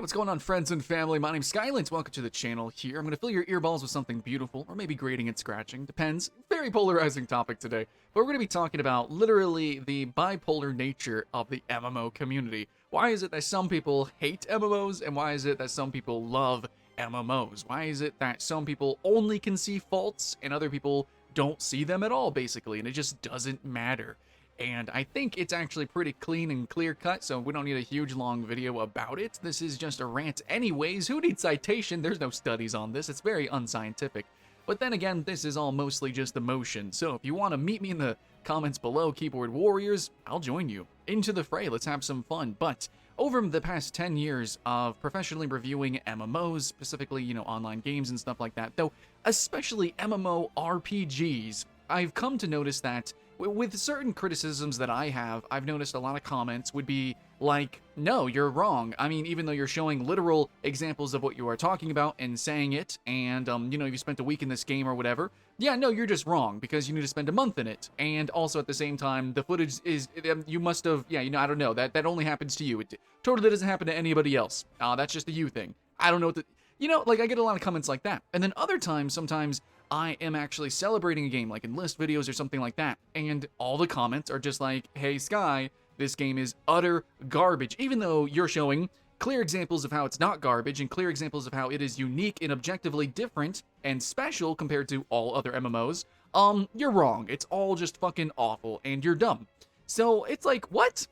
What's going on, friends and family? My name's Skylent. Welcome to the channel here. I'm going to fill your earballs with something beautiful, or maybe grating and scratching. Depends. Very polarizing topic today. But we're going to be talking about literally the bipolar nature of the MMO community. Why is it that some people hate MMOs, and why is it that some people love MMOs? Why is it that some people only can see faults, and other people don't see them at all, basically, and it just doesn't matter? And I think it's actually pretty clean and clear-cut, so we don't need a huge long video about it. This is just a rant anyways. Who needs citation? There's no studies on this. It's very unscientific. But then again, this is all mostly just emotion. So if you want to meet me in the comments below, keyboard warriors, I'll join you. Into the fray, let's have some fun. But over the past 10 years of professionally reviewing MMOs, specifically, online games and stuff like that, though especially MMORPGs, I've come to notice that with certain criticisms that I have, I've noticed a lot of comments would be like, no, you're wrong. I mean, even though you're showing literal examples of what you are talking about and saying it, and, you spent a week in this game or whatever, yeah, no, you're just wrong because you need to spend a month in it. And also at the same time, the footage is, you must have, I don't know, that only happens to you. It totally doesn't happen to anybody else. That's just a you thing. I don't know what I get a lot of comments like that. And then other times, sometimes I am actually celebrating a game, like in list videos or something like that, and all the comments are just like, hey Sky, this game is utter garbage, even though you're showing clear examples of how it's not garbage and clear examples of how it is unique and objectively different and special compared to all other MMOs. You're wrong. It's all just fucking awful and you're dumb. So it's like, what?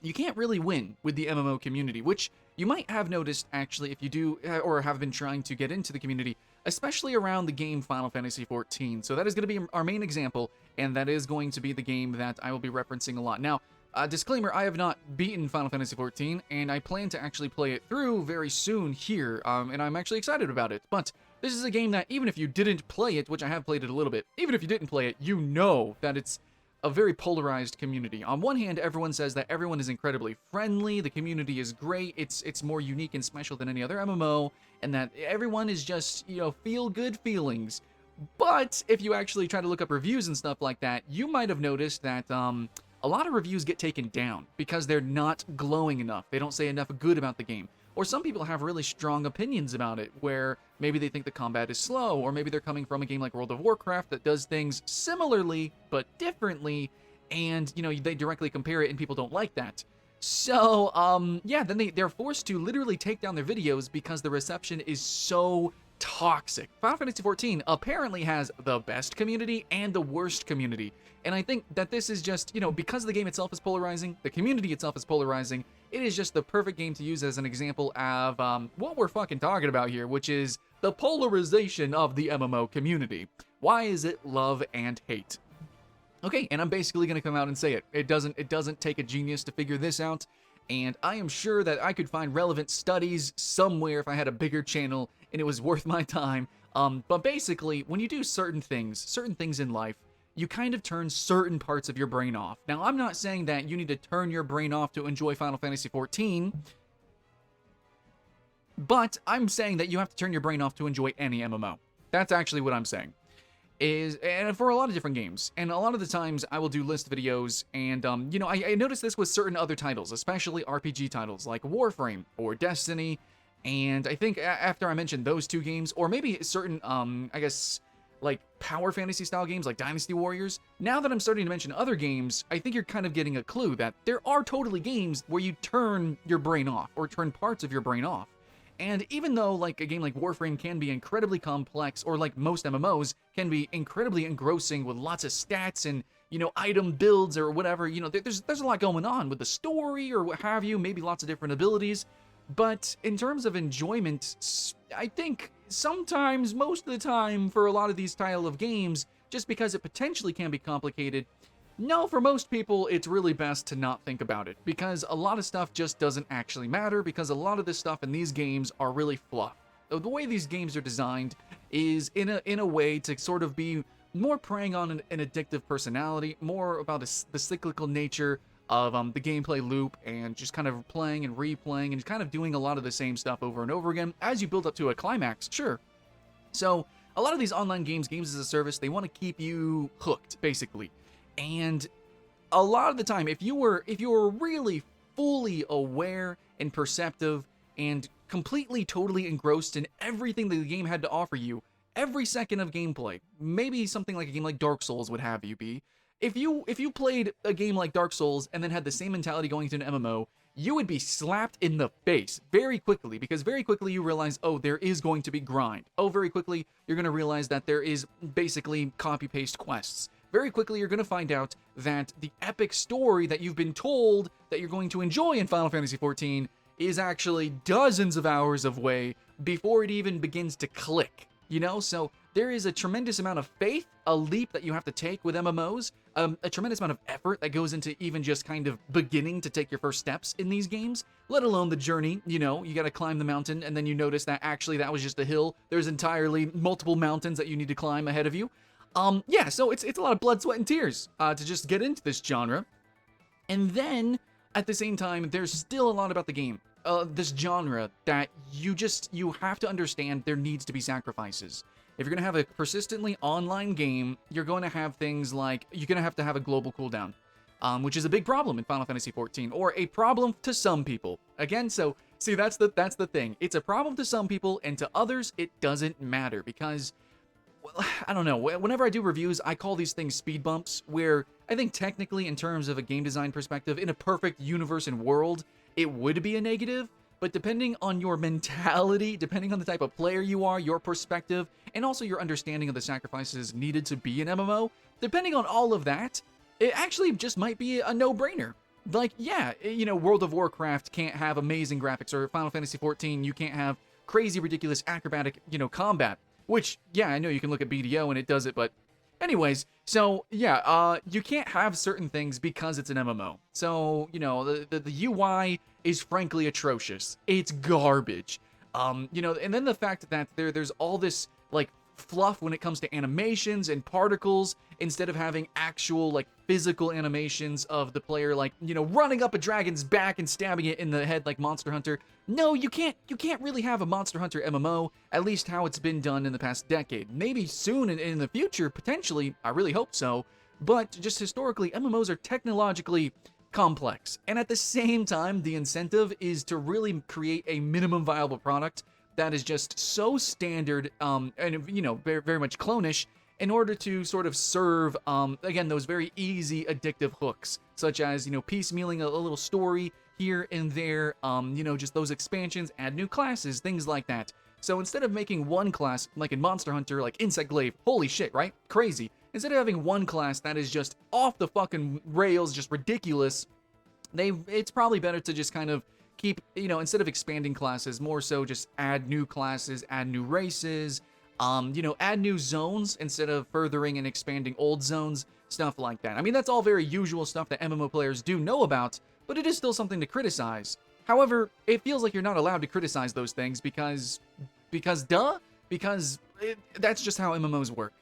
You can't really win with the MMO community, which you might have noticed actually if you do or have been trying to get into the community, especially around the game Final Fantasy XIV. So that is going to be our main example, and that is going to be the game that I will be referencing a lot. Now, disclaimer, I have not beaten Final Fantasy XIV, and I plan to actually play it through very soon here, and I'm actually excited about it. But this is a game that even if you didn't play it, which I have played it a little bit, even if you didn't play it, you know that it's a very polarized community. On one hand, everyone says that everyone is incredibly friendly, the community is great, it's more unique and special than any other MMO, and that everyone is just, feel good feelings. But if you actually try to look up reviews and stuff like that, you might have noticed that a lot of reviews get taken down because they're not glowing enough. They don't say enough good about the game. Or some people have really strong opinions about it, where maybe they think the combat is slow, or maybe they're coming from a game like World of Warcraft that does things similarly but differently, and, they directly compare it and people don't like that. So, then they're forced to literally take down their videos because the reception is so toxic. Final Fantasy XIV apparently has the best community and the worst community. And I think that this is just, because the game itself is polarizing, the community itself is polarizing, it is just the perfect game to use as an example of what we're fucking talking about here, which is the polarization of the MMO community. Why is it love and hate? Okay, and I'm basically going to come out and say it. It doesn't take a genius to figure this out, and I am sure that I could find relevant studies somewhere if I had a bigger channel and it was worth my time. But basically, when you do certain things in life, you kind of turn certain parts of your brain off. Now, I'm not saying that you need to turn your brain off to enjoy Final Fantasy XIV, but I'm saying that you have to turn your brain off to enjoy any MMO. That's actually what I'm saying. And for a lot of different games, and a lot of the times I will do list videos, and I noticed this with certain other titles, especially RPG titles like Warframe or Destiny, and I think after I mentioned those two games, or maybe certain like power fantasy style games like Dynasty Warriors, now that I'm starting to mention other games, I think you're kind of getting a clue that there are totally games where you turn your brain off or turn parts of your brain off. And even though like a game like Warframe can be incredibly complex, or like most MMOs can be incredibly engrossing with lots of stats and, item builds or whatever, there's a lot going on with the story or what have you, maybe lots of different abilities. But in terms of enjoyment, I think sometimes, most of the time, for a lot of these style of games, just because it potentially can be complicated, no, for most people, it's really best to not think about it, because a lot of stuff just doesn't actually matter, because a lot of this stuff in these games are really fluff. The way these games are designed is in a way to sort of be more preying on an addictive personality, more about the cyclical nature of the gameplay loop, and just kind of playing and replaying and kind of doing a lot of the same stuff over and over again as you build up to a climax, sure. So a lot of these online games as a service, they want to keep you hooked, basically. And a lot of the time, if you were really fully aware and perceptive and completely, totally engrossed in everything that the game had to offer you, every second of gameplay. Maybe something like a game like Dark Souls would have you be. If you played a game like Dark Souls and then had the same mentality going to an MMO, you would be slapped in the face very quickly, because very quickly you realize, oh, there is going to be grind. Oh, very quickly you're going to realize that there is basically copy-paste quests. Very quickly you're going to find out that the epic story that you've been told that you're going to enjoy in Final Fantasy XIV is actually dozens of hours away before it even begins to click. You know, so there is a tremendous amount of faith, a leap that you have to take with MMOs, a tremendous amount of effort that goes into even just kind of beginning to take your first steps in these games, let alone the journey. You know, you got to climb the mountain, and then you notice that actually that was just a hill. There's entirely multiple mountains that you need to climb ahead of you. Yeah, so it's a lot of blood, sweat, and tears to just get into this genre. And then, at the same time, there's still a lot about the game, this genre, that you have to understand there needs to be sacrifices. If you're going to have a persistently online game, you're going to have things like, you're going to have a global cooldown, which is a big problem in Final Fantasy XIV, or a problem to some people. Again, so, see, that's the thing. It's a problem to some people, and to others, it doesn't matter, because, well, I don't know, whenever I do reviews, I call these things speed bumps, where I think technically, in terms of a game design perspective, in a perfect universe and world, it would be a negative, but depending on your mentality, depending on the type of player you are, your perspective, and also your understanding of the sacrifices needed to be an MMO, depending on all of that, it actually just might be a no-brainer. Like, yeah, you know, World of Warcraft can't have amazing graphics, or Final Fantasy XIV, you can't have crazy, ridiculous, acrobatic, you know, combat, which, yeah, I know you can look at BDO and it does it, but anyways, so, yeah, you can't have certain things because it's an MMO. So, you know, the UI is frankly atrocious. It's garbage. You know, and then the fact that there's all this, like, fluff when it comes to animations and particles, instead of having actual, like, physical animations of the player, like, you know, running up a dragon's back and stabbing it in the head like Monster Hunter. No, you can't really have a Monster Hunter MMO, at least how it's been done in the past decade. Maybe soon in the future, potentially, I really hope so, but just historically, MMOs are technologically complex, and at the same time, the incentive is to really create a minimum viable product that is just so standard, and, you know, very, very much clone-ish, in order to sort of serve, again, those very easy addictive hooks, such as, you know, piecemealing a little story here and there, you know, just those expansions, add new classes, things like that. So instead of making one class, like in Monster Hunter, like Insect Glaive, holy shit, right? Crazy. Instead of having one class that is just off the fucking rails, just ridiculous, it's probably better to just kind of keep, you know, instead of expanding classes, more so just add new classes, add new races, you know, add new zones instead of furthering and expanding old zones, stuff like that. I mean, that's all very usual stuff that MMO players do know about, but it is still something to criticize. However, it feels like you're not allowed to criticize those things because that's just how MMOs work.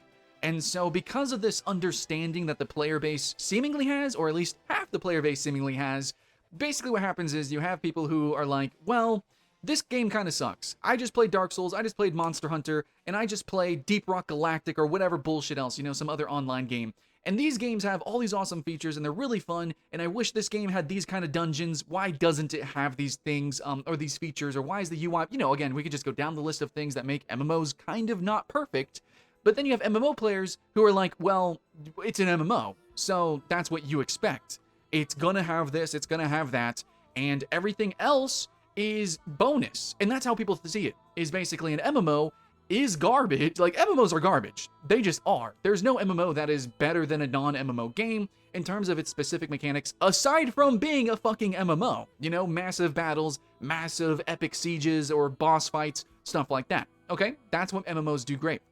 And so because of this understanding that the player base seemingly has, or at least half the player base seemingly has, basically what happens is you have people who are like, well, this game kind of sucks. I just played Dark Souls, I just played Monster Hunter, and I just played Deep Rock Galactic or whatever bullshit else, you know, some other online game. And these games have all these awesome features and they're really fun, and I wish this game had these kind of dungeons. Why doesn't it have these things, or these features, or why is the UI, you know, again, we could just go down the list of things that make MMOs kind of not perfect. But then you have MMO players who are like, well, it's an MMO, so that's what you expect. It's gonna have this, it's gonna have that, and everything else is bonus. And that's how people see it, is basically an MMO is garbage. Like, MMOs are garbage. They just are. There's no MMO that is better than a non-MMO game in terms of its specific mechanics, aside from being a fucking MMO. You know, massive battles, massive epic sieges or boss fights, stuff like that. Okay? That's what MMOs do great.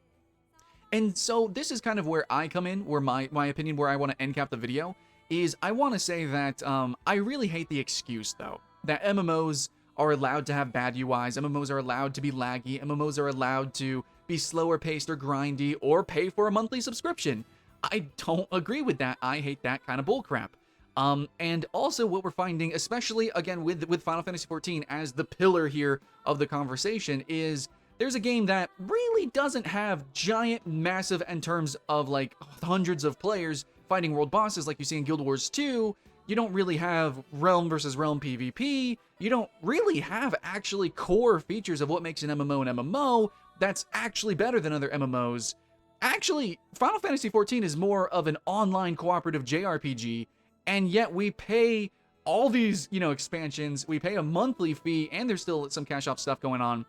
And so this is kind of where I come in, where my opinion, where I want to end cap the video, is I want to say that I really hate the excuse, though, that MMOs are allowed to have bad UIs, MMOs are allowed to be laggy, MMOs are allowed to be slower paced or grindy, or pay for a monthly subscription. I don't agree with that. I hate that kind of bullcrap. And also what we're finding, especially, again, with Final Fantasy XIV as the pillar here of the conversation, is there's a game that really doesn't have giant, massive, in terms of, like, hundreds of players fighting world bosses like you see in Guild Wars 2, You don't really have realm versus realm PvP. You don't really have actually core features of what makes an MMO an MMO that's actually better than other MMOs. Actually, Final Fantasy XIV is more of an online cooperative JRPG, and yet we pay all these, expansions, we pay a monthly fee, and there's still some cash off stuff going on,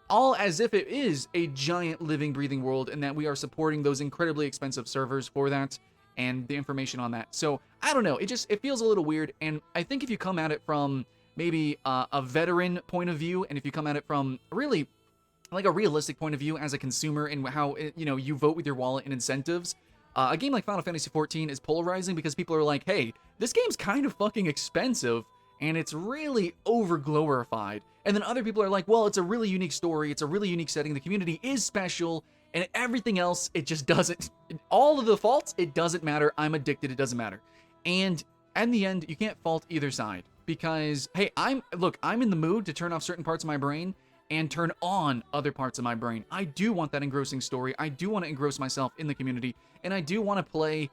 all as if it is a giant living, breathing world, and that we are supporting those incredibly expensive servers for that, and the information on that. So, I don't know, it feels a little weird, and I think if you come at it from maybe a veteran point of view, and if you come at it from really like a realistic point of view as a consumer and how, you vote with your wallet and incentives, a game like Final Fantasy XIV is polarizing because people are like, hey, this game's kind of fucking expensive, and it's really over-glorified. And then other people are like, well, it's a really unique story, it's a really unique setting, the community is special, and everything else, it just doesn't. All of the faults, it doesn't matter. I'm addicted, it doesn't matter. And in the end, you can't fault either side. Because, hey, I'm in the mood to turn off certain parts of my brain and turn on other parts of my brain. I do want that engrossing story. I do want to engross myself in the community, and I do want to play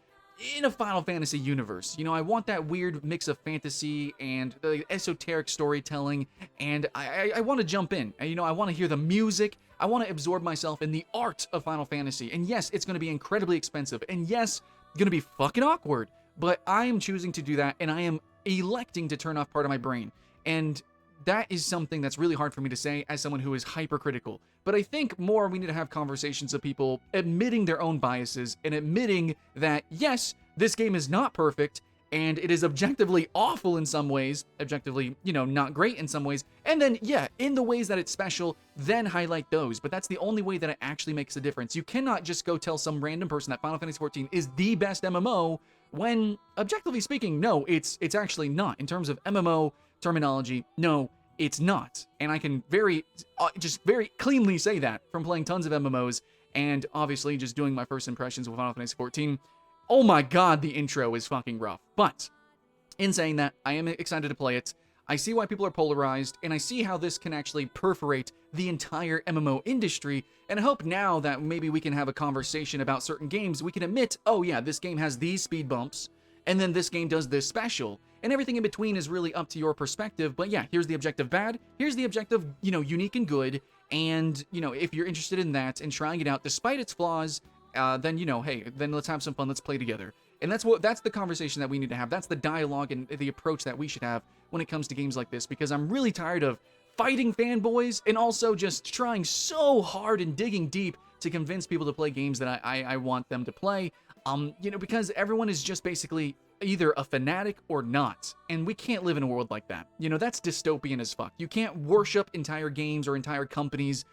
in a Final Fantasy universe. I want that weird mix of fantasy and the esoteric storytelling, and I want to jump in. I want to hear the music. I want to absorb myself in the art of Final Fantasy. And yes, it's going to be incredibly expensive, and yes, going to be fucking awkward, but I am choosing to do that, and I am electing to turn off part of my brain. And that is something that's really hard for me to say as someone who is hypercritical. But I think more we need to have conversations of people admitting their own biases and admitting that, yes, this game is not perfect, and it is objectively awful in some ways, objectively, not great in some ways, and then, yeah, in the ways that it's special, then highlight those. But that's the only way that it actually makes a difference. You cannot just go tell some random person that Final Fantasy XIV is the best MMO when, objectively speaking, no, it's actually not. In terms of MMO terminology, no, it's not. And I can very cleanly say that from playing tons of MMOs and obviously just doing my first impressions with Final Fantasy XIV. Oh my god, the intro is fucking rough. But in saying that, I am excited to play it. I see why people are polarized, and I see how this can actually perforate the entire MMO industry, and I hope now that maybe we can have a conversation about certain games, we can admit, oh yeah, this game has these speed bumps, and then this game does this special, and everything in between is really up to your perspective. But yeah, here's the objective bad, here's the objective, unique and good, and, if you're interested in that and trying it out despite its flaws, then, hey, then let's have some fun, let's play together. And that's the conversation that we need to have. That's the dialogue and the approach that we should have when it comes to games like this, because I'm really tired of fighting fanboys and also just trying so hard and digging deep to convince people to play games that I want them to play, because everyone is just basically either a fanatic or not, and we can't live in a world like that. That's dystopian as fuck. You can't worship entire games or entire companies,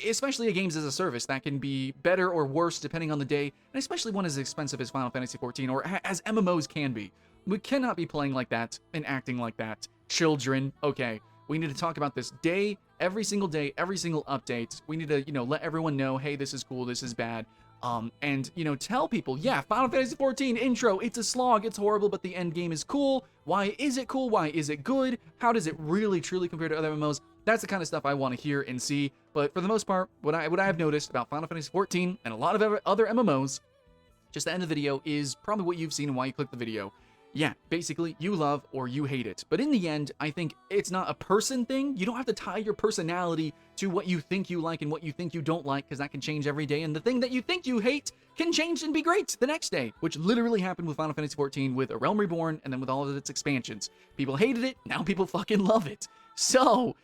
especially games as a service that can be better or worse depending on the day, and especially one as expensive as Final Fantasy XIV, or as MMOs can be. We cannot be playing like that and acting like that. Children, okay, we need to talk about this every single day, every single update. We need to, let everyone know, hey, this is cool, this is bad. And, tell people, yeah, Final Fantasy XIV intro, it's a slog, it's horrible, but the end game is cool. Why is it cool? Why is it good? How does it really, truly compare to other MMOs? That's the kind of stuff I want to hear and see. But for the most part, what I have noticed about Final Fantasy XIV and a lot of other MMOs, just the end of the video is probably what you've seen and why you clicked the video. Yeah, basically, you love or you hate it. But in the end, I think it's not a person thing. You don't have to tie your personality to what you think you like and what you think you don't like, because that can change every day. And the thing that you think you hate can change and be great the next day, which literally happened with Final Fantasy XIV with A Realm Reborn and then with all of its expansions. People hated it, now people fucking love it. So,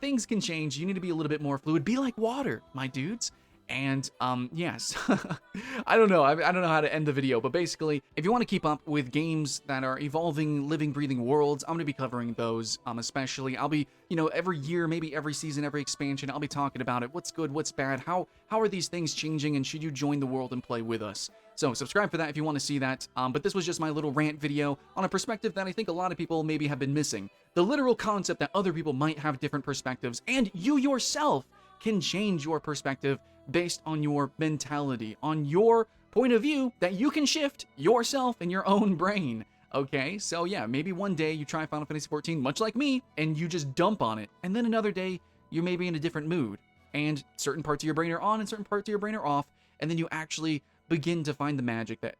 things can change. You need to be a little bit more fluid. Be like water, my dudes. And, yes, I don't know how to end the video, but basically, if you want to keep up with games that are evolving, living, breathing worlds, I'm going to be covering those, especially. I'll be, every year, maybe every season, every expansion, I'll be talking about it. What's good, what's bad, how are these things changing, and should you join the world and play with us? So, subscribe for that if you want to see that, but this was just my little rant video on a perspective that I think a lot of people maybe have been missing. The literal concept that other people might have different perspectives, and you yourself can change your perspective based on your mentality, on your point of view that you can shift yourself in your own brain. Okay, so yeah, maybe one day you try Final Fantasy XIV, much like me, and you just dump on it, and then another day you're maybe in a different mood, and certain parts of your brain are on and certain parts of your brain are off, and then you actually begin to find the magic that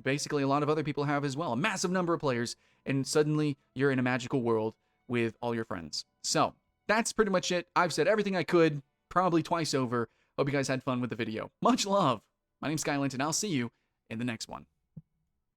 basically a lot of other people have as well, a massive number of players, and suddenly you're in a magical world with all your friends. So that's pretty much it. I've said everything I could, probably twice over. Hope you guys had fun with the video. Much love. My name's Skylent, and I'll see you in the next one.